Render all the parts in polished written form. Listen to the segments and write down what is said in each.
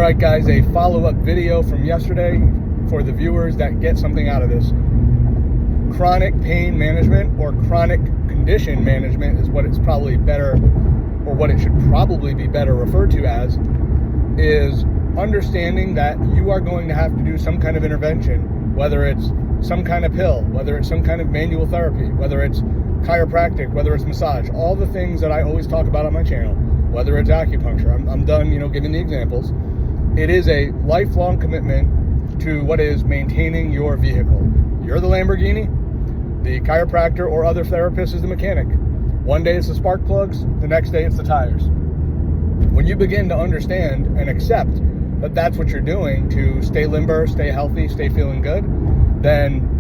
right, guys, a follow-up video from yesterday for the viewers that get something out of this. Chronic pain management, or chronic condition management, is what it's probably better, or what it should probably be better referred to as, is understanding that you are going to have to do some kind of intervention, whether it's some kind of pill, whether it's some kind of manual therapy, whether it's chiropractic, whether it's massage, all the things that I always talk about on my channel, whether it's acupuncture. I'm done, giving the examples. It is a lifelong commitment to what is maintaining your vehicle. You're the Lamborghini, the chiropractor or other therapist is the mechanic. One day it's the spark plugs, the next day it's the tires. When you begin to understand and accept that that's what you're doing to stay limber, stay healthy, stay feeling good, then,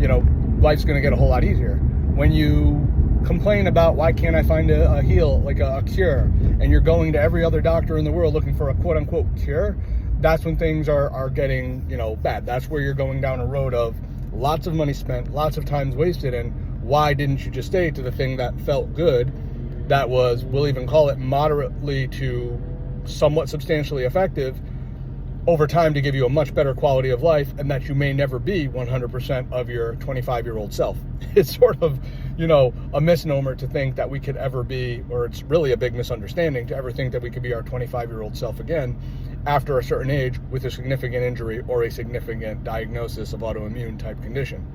life's going to get a whole lot easier. When you complain about why can't I find a heal, like a cure, and you're going to every other doctor in the world looking for a quote unquote cure, that's when things are getting, bad. That's where you're going down a road of lots of money spent, lots of times wasted, and why didn't you just stay to the thing that felt good, that was, we'll even call it moderately to somewhat substantially effective over time to give you a much better quality of life, and that you may never be 100% of your 25-year-old self. It's sort of, a misnomer to think that we could ever be, or it's really a big misunderstanding to ever think that we could be our 25-year-old self again after a certain age with a significant injury or a significant diagnosis of autoimmune type condition.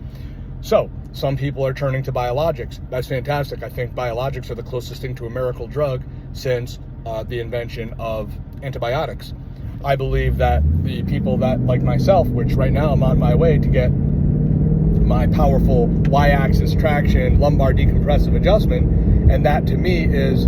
So some people are turning to biologics. That's fantastic. I think biologics are the closest thing to a miracle drug since the invention of antibiotics. I believe that the people that, like myself, which right now I'm on my way to get my powerful y-axis traction lumbar decompressive adjustment, and that to me is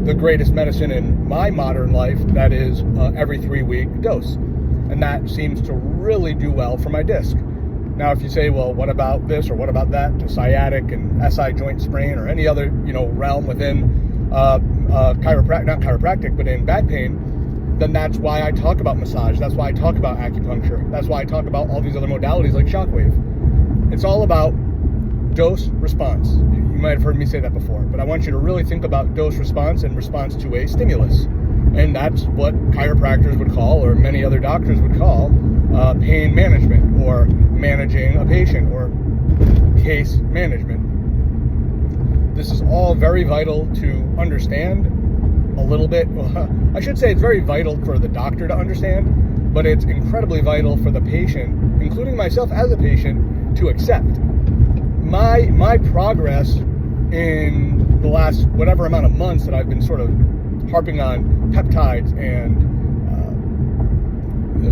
the greatest medicine in my modern life, that is every 3-week dose. And that seems to really do well for my disc. Now, if you say, well, what about this or what about that, to sciatic and SI joint sprain or any other, realm within not chiropractic, but in back pain, then that's why I talk about massage. That's why I talk about acupuncture. That's why I talk about all these other modalities like shockwave. It's all about dose response. You might have heard me say that before, but I want you to really think about dose response and response to a stimulus. And that's what chiropractors would call, or many other doctors would call, pain management, or managing a patient, or case management. This is all very vital to understand a little bit. Well, I should say it's very vital for the doctor to understand, but it's incredibly vital for the patient, including myself as a patient, to accept. My progress in the last whatever amount of months that I've been sort of harping on peptides and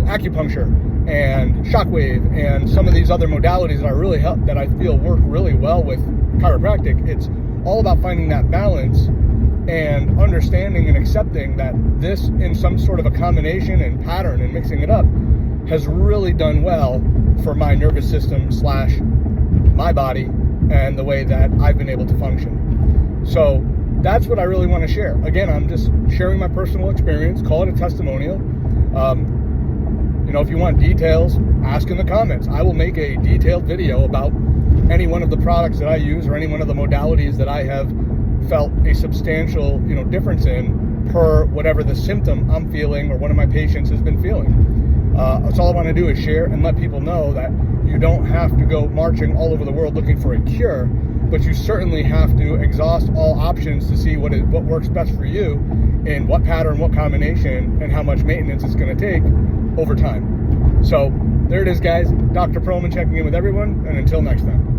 acupuncture and shockwave and some of these other modalities that that I feel work really well with chiropractic. It's all about finding that balance and understanding and accepting that this, in some sort of a combination and pattern and mixing it up, has really done well for my nervous system / my body and the way that I've been able to function. So that's what I really want to share. Again, I'm just sharing my personal experience. Call it a testimonial. If you want details, ask in the comments. I will make a detailed video about any one of the products that I use or any one of the modalities that I have felt a substantial, difference in per whatever the symptom I'm feeling or one of my patients has been feeling. That's all I want to do is share and let people know that you don't have to go marching all over the world looking for a cure, but you certainly have to exhaust all options to see what works best for you in what pattern, what combination, and how much maintenance it's going to take over time. So there it is, guys. Dr. Pearlman checking in with everyone, and until next time.